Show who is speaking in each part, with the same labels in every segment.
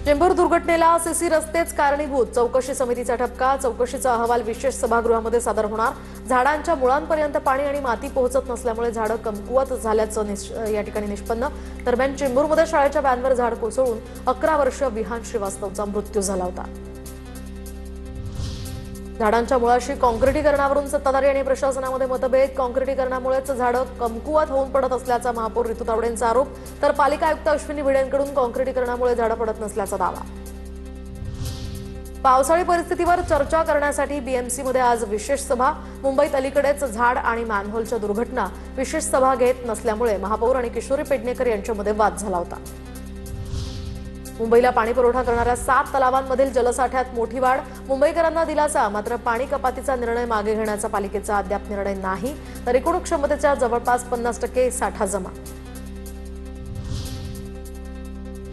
Speaker 1: Chembur दुर्घटनेला CC रस्तेच कारणीभूत, चौकशी समितीचा ठपका। चौकशीचा अहवाल विशेष सभागृहामध्ये सादर होणार। झाडांच्या मुळांपर्यंत पाणी आणि माती पोहोचत नसल्यामुळे झाडं कमकुवत झाल्याचं या ठिकाणी निष्पन्न। दरम्यान चेंबूरमध्ये शाळेच्या व्हॅनवर झाड कोसळून 11 वर्षीय विहान श्रीवास्तवचा मृत्यू झाला होता। झाडांच्या मुळाशी काँक्रिटीकरणावरून सत्ताधारी आणि प्रशासनामध्ये मतभेद। काँक्रिटीकरणामुळेच झाडं कमकुवत होऊन पडत असल्याचा महापौर ऋतू तावडेंचा आरोप, तर पालिका आयुक्त अश्विनी भिडेंकडून काँक्रिटीकरणामुळे झाडं पडत नसल्याचा दावा। पावसाळी परिस्थितीवर चर्चा करण्यासाठी बीएमसीमध्ये आज विशेष सभा। मुंबईत अलीकडेच झाड आणि मॅनहोलच्या दुर्घटना विशेष सभा घेत नसल्यामुळे महापौर आणि किशोरी पेडणेकर यांच्यामध्ये वाद झाला होता। मुंबईला पाणी पुरवठा करणाऱ्या 7 तलावांमधील जलसाठ्यात मोठी वाढ। मुंबईकरांना दिलासा, मात्र पाणी कपातीचा निर्णय मागे घेण्याचा पालिकेचा अद्याप निर्णय नाही, तर एकूण क्षमतेच्या जवळपास 50% साठा जमा।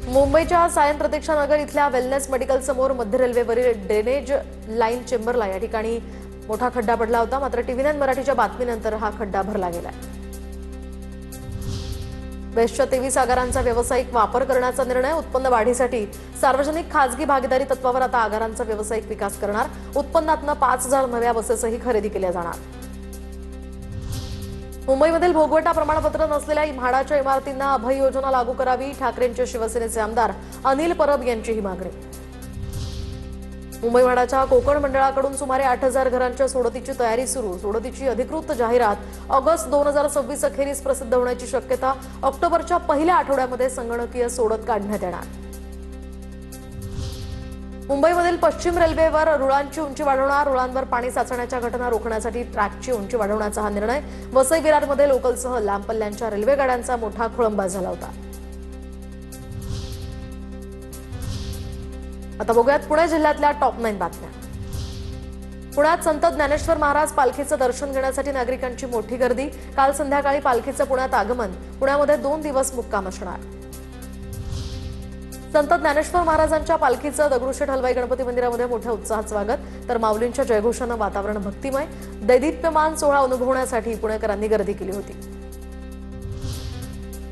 Speaker 1: मुंबईच्या सायन प्रतीक्षानगर इथल्या वेलनेस मेडिकल समोर मध्य रेल्वेवरील ड्रेनेज लाईन चेंबरला या ठिकाणी मोठा खड्डा पडला होता, मात्र टीव्ही9 मराठीच्या बातमीनंतर हा खड्डा भरला गेलाय। बेस्टच्या 23 आगारांचा व्यावसायिक वापर करण्याचा निर्णय। उत्पन्न वाढीसाठी सार्वजनिक खासगी भागीदारी तत्वावर आता आगारांचा व्यावसायिक विकास करणार। उत्पन्नातनं 5000 नव्या बसेसही खरेदी केल्या जाणार। मुंबईमधील भोगवटा प्रमाणपत्र नसलेल्या म्हाडाच्या इमारतींना अभय योजना लागू करावी, ठाकरेंचे शिवसेनेचे आमदार अनिल परब यांची ही मागणी। मुंबई म्हाडाच्या कोकण मंडळाकडून सुमारे 8000 घरांच्या सोडतीची तयारी सुरू। सोडतीची अधिकृत जाहिरात ऑगस्ट 2026 अखेरीस प्रसिद्ध होण्याची शक्यता। ऑक्टोबरच्या पहिल्या आठवड्यामध्ये संगणकीय सोडत काढण्यात येणार। मुंबईमधील पश्चिम रेल्वेवर रुळांची उंची वाढवणार। रुळांवर पाणी साचण्याच्या घटना रोखण्यासाठी ट्रॅकची उंची वाढवण्याचा हा निर्णय। वसई विरारमध्ये लोकलसह लांब पल्ल्यांच्या रेल्वे गाड्यांचा मोठा खोळंबा झाला होता। आता बघूयात पुणे जिल्ह्यातल्या टॉप 9 बातम्या। पुण्यात संत ज्ञानेश्वर महाराज पालखीचं दर्शन घेण्यासाठी नागरिकांची मोठी गर्दी। काल संध्याकाळी पालखीचं पुण्यात आगमन। पुण्यामध्ये 2 दिवस मुक्काम असणार। संत ज्ञानेश्वर महाराजांच्या पालखीचं दगडूशेठ हलवाई गणपती मंदिरामध्ये मोठ्या उत्साहात स्वागत, तर माऊलींच्या जयघोषानं वातावरण भक्तिमय। दैदिप्यमान सोहळा अनुभवण्यासाठी पुणेकरांनी गर्दी केली होती।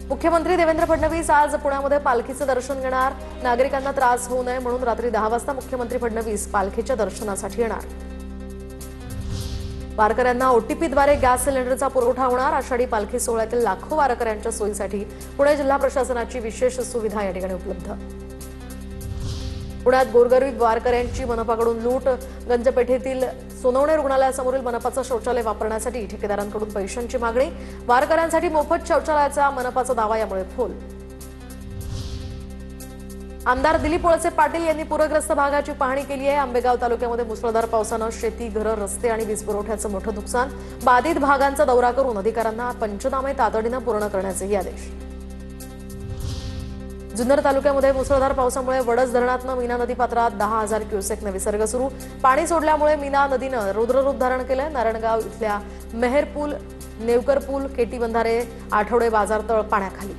Speaker 1: मुख्यमंत्री देवेंद्र फडणवीस आज पुण्यामध्ये पालखीचं दर्शन घेणार। नागरिकांना त्रास होऊ नये म्हणून रात्री 10 वाजता मुख्यमंत्री फडणवीस पालखीच्या दर्शनासाठी येणार। वारकऱ्यांना ओटीपीद्वारे गॅस सिलेंडरचा पुरवठा होणार। आषाढी पालखी सोहळ्यातील लाखो वारकऱ्यांच्या सोयीसाठी पुणे जिल्हा प्रशासनाची विशेष सुविधा या ठिकाणी उपलब्ध। पुण्यात गोरगरीब वारकऱ्यांची मनपाकडून लूट। गंजपेठेतील सोनवणे रुग्णालयासमोरील मनपाचं शौचालय वापरण्यासाठी ठेकेदारांकडून पैशांची मागणी। वारकऱ्यांसाठी मोफत शौचालयाचा मनपाचा दावा यामुळे फोल। आमदार दिलीप वळसे पाटील यांनी पूरग्रस्त भागाची पाहणी केली आहे। आंबेगाव तालुक्यामध्ये मुसळधार पावसानं शेती, घरं, रस्ते आणि वीज पुरवठ्याचं मोठं नुकसान। बाधित भागांचा दौरा करून अधिकाऱ्यांना पंचनामे तातडीनं पूर्ण करण्याचेही आदेश। जुन्नर तालुक्यामध्ये मुसळधार पावसामुळे वडस धरणातनं मीना नदीपात्रात 10,000 क्युसेकनं विसर्ग सुरू। पाणी सोडल्यामुळे मीना नदीनं रौद्ररूप धारण केलंय। नारायणगाव इथल्या मेहर पूल, नेवकर पूल, केटी बंधारे, आठवडे बाजारतळ पाण्याखाली।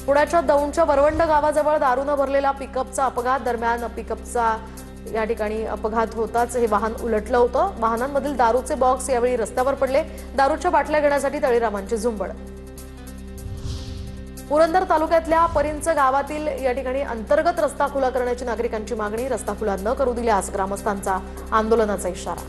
Speaker 1: पुण्याच्या दौंडच्या वरवंड गावाजवळ दारूनं भरलेला पिकअपचा अपघात। दरम्यान पिकअपचा या ठिकाणी अपघात होताच हे वाहन उलटलं होतं। वाहनांमधील दारूचे बॉक्स यावेळी रस्त्यावर पडले। दारूच्या बाटल्या घेण्यासाठी तळीरामांची झुंबड। पुरंदर तालुक्यातल्या परिंच गावातील या ठिकाणी अंतर्गत रस्ता खुला करण्याची नागरिकांची मागणी। रस्ता खुला न करू दिल्यास ग्रामस्थांचा आंदोलनाचा इशारा।